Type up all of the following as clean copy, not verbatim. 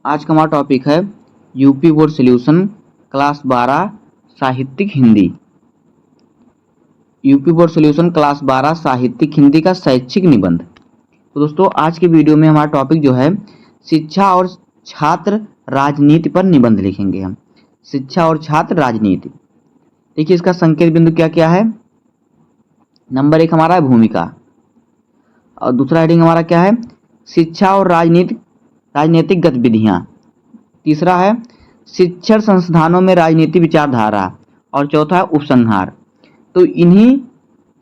आज का हमारा टॉपिक है यूपी बोर्ड सॉल्यूशन क्लास 12 साहित्यिक Hindi. UP board solution class 12 साहित्यिक हिंदी का शैक्षिक निबंध। तो दोस्तों आज के वीडियो में हमारा टॉपिक जो है शिक्षा और छात्र राजनीति पर निबंध लिखेंगे हम। शिक्षा और छात्र राजनीति। देखिए इसका संकेत बिंदु क्या क्या है। नंबर 1 हमारा है भूमिका, और दूसरा हेडिंग हमारा क्या है, शिक्षा और राजनीतिक गतिविधियां। तीसरा है शिक्षण संस्थानों में राजनीति विचारधारा, और चौथा है उपसंहार। तो इन्हीं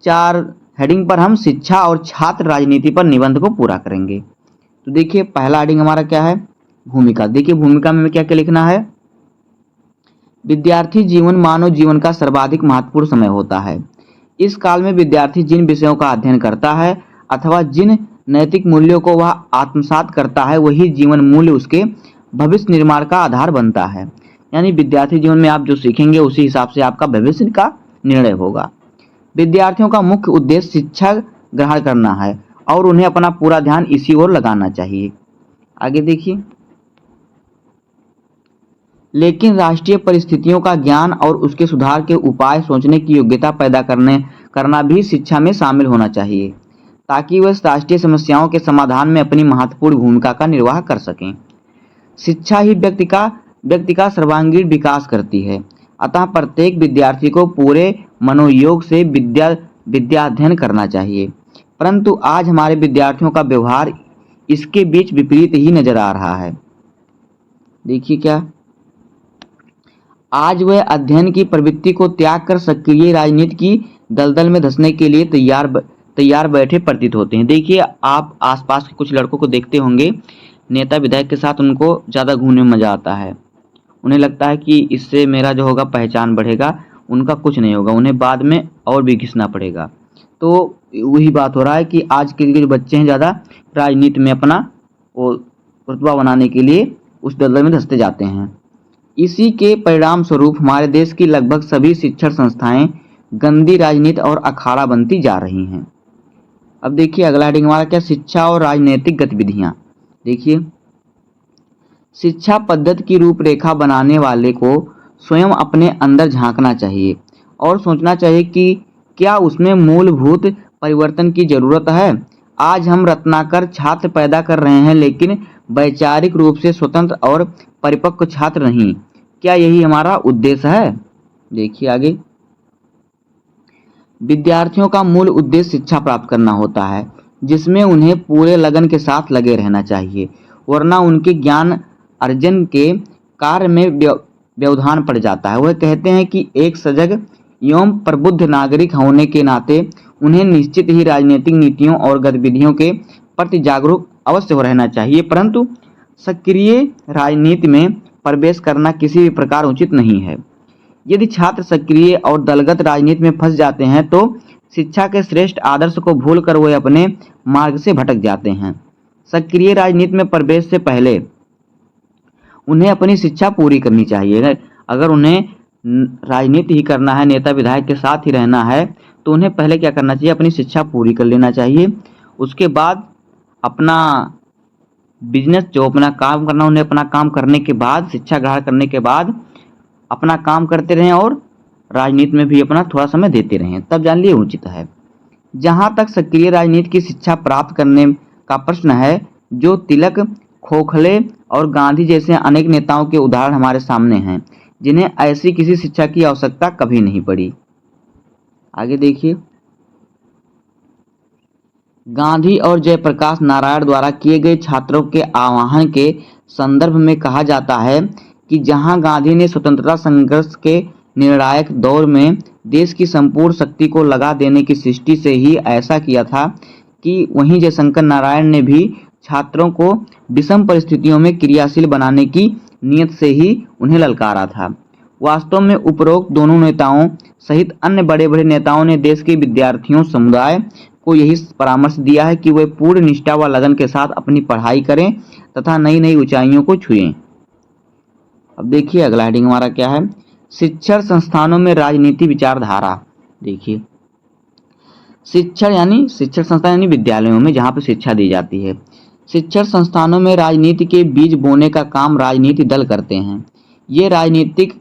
4 हेडिंग पर हम शिक्षा और छात्र राजनीति पर निबंध को पूरा करेंगे। तो देखिए पहला हेडिंग हमारा क्या है, भूमिका। देखिए भूमिका में क्या क्या लिखना है। विद्यार्थी जीवन मानव जीवन का सर्वाधिक महत्वपूर्ण समय होता है। इस काल में विद्यार्थी जिन विषयों का अध्ययन करता है अथवा जिन नैतिक मूल्यों को वह आत्मसात करता है, वही जीवन मूल्य उसके भविष्य निर्माण का आधार बनता है। यानी विद्यार्थी जीवन में आप जो सीखेंगे उसी हिसाब से आपका भविष्य का निर्णय होगा। विद्यार्थियों का मुख्य उद्देश्य शिक्षा ग्रहण करना है और उन्हें अपना पूरा ध्यान इसी ओर लगाना चाहिए। आगे देखिए, लेकिन राष्ट्रीय परिस्थितियों का ज्ञान और उसके सुधार के उपाय सोचने की योग्यता पैदा करना भी शिक्षा में शामिल होना चाहिए, ताकि वह राष्ट्रीय समस्याओं के समाधान में अपनी महत्वपूर्ण भूमिका का निर्वाह कर सकें। शिक्षा ही व्यक्ति का सर्वांगीण विकास करती है। अतः प्रत्येक विद्यार्थी को पूरे मनोयोग से विद्या अध्ययन करना चाहिए। परंतु आज हमारे विद्यार्थियों का व्यवहार इसके बीच विपरीत ही नजर आ रहा है। देखिए क्या, आज वह अध्ययन की प्रवृत्ति को त्याग कर सक्रिय राजनीति की दलदल में धंसने के लिए तैयार बैठे प्रतीत होते हैं। देखिए आप आसपास के कुछ लड़कों को देखते होंगे, नेता विधायक के साथ उनको ज़्यादा घूमने में मज़ा आता है। उन्हें लगता है कि इससे मेरा जो होगा पहचान बढ़ेगा, उनका कुछ नहीं होगा, उन्हें बाद में और भी घिसना पड़ेगा। तो वही बात हो रहा है कि आज के जो बच्चे हैं ज़्यादा राजनीति में अपना वो रुतबा बनाने के लिए उस दलदल में धंसते जाते हैं। इसी के परिणाम स्वरूप हमारे देश की लगभग सभी शिक्षण संस्थाएं गंदी राजनीति और अखाड़ा बनती जा रही हैं। अब देखिए अगला हेडिंग हमारा क्या, शिक्षा और राजनीतिक गतिविधियां। देखिए शिक्षा पद्धति की रूपरेखा बनाने वाले को स्वयं अपने अंदर झांकना चाहिए और सोचना चाहिए कि क्या उसमें मूलभूत परिवर्तन की जरूरत है। आज हम रत्नाकर छात्र पैदा कर रहे हैं, लेकिन वैचारिक रूप से स्वतंत्र और परिपक्व छात्र नहीं। क्या यही हमारा उद्देश्य है। देखिए आगे, विद्यार्थियों का मूल उद्देश्य शिक्षा प्राप्त करना होता है, जिसमें उन्हें पूरे लगन के साथ लगे रहना चाहिए, वरना उनके ज्ञान अर्जन के कार्य में व्यवधान पड़ जाता है। वह कहते हैं कि एक सजग एवं प्रबुद्ध नागरिक होने के नाते उन्हें निश्चित ही राजनीतिक नीतियों और गतिविधियों के प्रति जागरूक अवश्य हो रहना चाहिए, परंतु सक्रिय राजनीति में प्रवेश करना किसी भी प्रकार उचित नहीं है। यदि छात्र सक्रिय और दलगत राजनीति में फंस जाते हैं तो शिक्षा के श्रेष्ठ आदर्श को भूलकर वे अपने मार्ग से भटक जाते हैं। सक्रिय राजनीति में प्रवेश से पहले उन्हें अपनी शिक्षा पूरी करनी चाहिए। अगर उन्हें राजनीति ही करना है, नेता विधायक के साथ ही रहना है, तो उन्हें पहले क्या करना चाहिए, अपनी शिक्षा पूरी कर लेना चाहिए। उसके बाद अपना बिजनेस जो अपना काम करना, उन्हें अपना काम करने के बाद, शिक्षा ग्रहण करने के बाद अपना काम करते रहें और राजनीति में भी अपना थोड़ा समय देते रहें, तब जान लिए उचित है। जहाँ तक सक्रिय राजनीति की शिक्षा प्राप्त करने का प्रश्न है, जो तिलक, खोखले और गांधी जैसे अनेक नेताओं के उदाहरण हमारे सामने हैं, जिन्हें ऐसी किसी शिक्षा की आवश्यकता कभी नहीं पड़ी। आगे देखिए, गांधी और जयप्रकाश नारायण द्वारा किए गए छात्रों के आह्वान के संदर्भ में कहा जाता है कि जहां गांधी ने स्वतंत्रता संघर्ष के निर्णायक दौर में देश की संपूर्ण शक्ति को लगा देने की सृष्टि से ही ऐसा किया था, कि वहीं जयशंकर नारायण ने भी छात्रों को विषम परिस्थितियों में क्रियाशील बनाने की नियत से ही उन्हें ललकारा था। वास्तव में उपरोक्त दोनों नेताओं सहित अन्य बड़े बड़े नेताओं ने देश के विद्यार्थियों समुदाय को यही परामर्श दिया है कि वे पूर्ण निष्ठा व लगन के साथ अपनी पढ़ाई करें तथा नई नई ऊंचाइयों को छुएं। अब देखिए अगला हेडिंग हमारा क्या है, शिक्षण संस्थानों में राजनीति विचारधारा। देखिए शिक्षण संस्थान यानी विद्यालयों में जहाँ पर शिक्षा दी जाती है। शिक्षण संस्थानों में राजनीति के बीज बोने का काम राजनीति दल करते हैं। ये राजनीतिक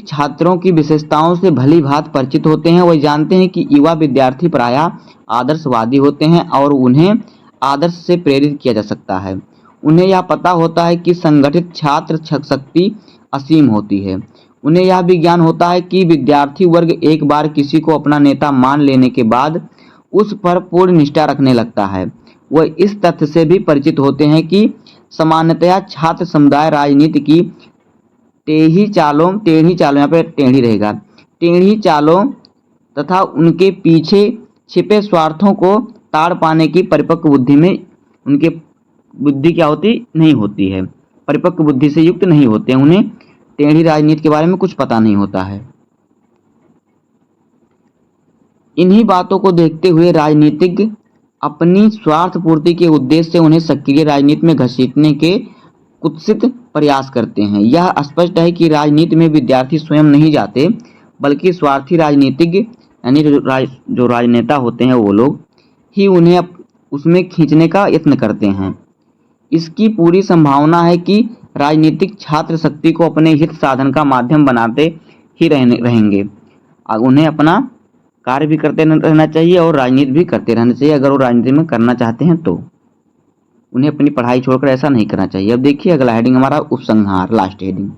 छात्रों की विशेषताओं से भली भांति परिचित होते हैं। वह जानते हैं कि युवा विद्यार्थी प्रायः आदर्शवादी होते हैं और उन्हें आदर्श से प्रेरित किया जा सकता है। उन्हें यह पता होता है कि संगठित छात्र शक्ति असीम होती है। उन्हें यह भी ज्ञान होता है कि विद्यार्थी वर्ग एक बार किसी को अपना नेता मान लेने के बाद उस पर पूर्ण निष्ठा रखने लगता है। वह इस तथ्य से भी परिचित होते हैं कि सामान्यतया छात्र समुदाय राजनीति की टेढ़ी चालों तथा उनके पीछे छिपे स्वार्थों को ताड़ पाने की परिपक्व बुद्धि में उनके बुद्धि नहीं होती है, परिपक्व बुद्धि से युक्त नहीं होते हैं। उन्हें टेढ़ी राजनीति के बारे में कुछ पता नहीं होता है। इन्हीं बातों को देखते हुए राजनीतिज्ञ अपनी स्वार्थ पूर्ति के उद्देश्य से उन्हें सक्रिय राजनीति में घसीटने के कुत्सित प्रयास करते हैं। यह स्पष्ट है कि राजनीति में विद्यार्थी स्वयं नहीं जाते, बल्कि स्वार्थी राजनीतिज्ञ यानी जो राजनेता होते हैं वो लोग ही उन्हें उसमें खींचने का यत्न करते हैं। इसकी पूरी संभावना है कि राजनीतिक छात्र शक्ति को अपने हित साधन का माध्यम बनाते ही रहेंगे। उन्हें अपना कार्य भी करते रहना चाहिए और राजनीति भी करते रहना चाहिए। अगर वो राजनीति में करना चाहते हैं तो उन्हें अपनी पढ़ाई छोड़कर ऐसा नहीं करना चाहिए। अब देखिए अगला हेडिंग हमारा उपसंहार, लास्ट हेडिंग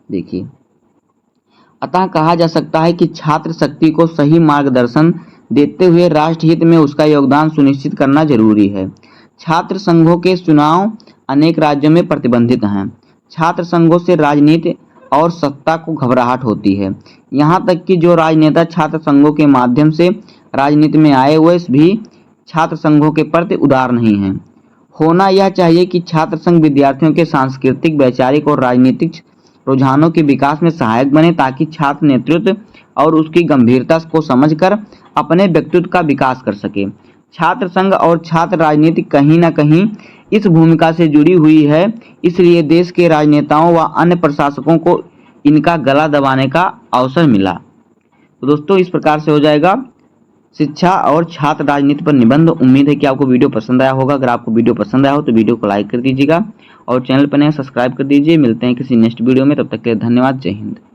देखिए। अतः कहा जा सकता है कि छात्र शक्ति को सही मार्गदर्शन देते हुए राष्ट्रहित में उसका योगदान सुनिश्चित करना जरूरी है। छात्र संघों के चुनाव अनेक राज्यों में प्रतिबंधित हैं। छात्र संघों से राजनीति और सत्ता को घबराहट होती है। यहाँ तक कि जो राजनेता छात्र संघों के माध्यम से राजनीति में आए वे भी छात्र संघों के प्रति उदार नहीं हैं। होना यह चाहिए कि छात्र संघ विद्यार्थियों के सांस्कृतिक, वैचारिक और राजनीतिक रुझानों के विकास में सहायक बने, ताकि छात्र नेतृत्व और उसकी गंभीरता को समझकर अपने व्यक्तित्व का विकास कर सके। छात्र संघ और छात्र राजनीति कहीं न कहीं इस भूमिका से जुड़ी हुई है, इसलिए देश के राजनेताओं व अन्य प्रशासकों को इनका गला दबाने का अवसर मिला। तो दोस्तों इस प्रकार से हो जाएगा शिक्षा और छात्र राजनीति पर निबंध। उम्मीद है कि आपको वीडियो पसंद आया होगा। अगर आपको वीडियो पसंद आया हो तो वीडियो को लाइक कर दीजिएगा और चैनल पर नए सब्सक्राइब कर दीजिए। मिलते हैं किसी नेक्स्ट वीडियो में, तब तक के लिए धन्यवाद। जय हिंद।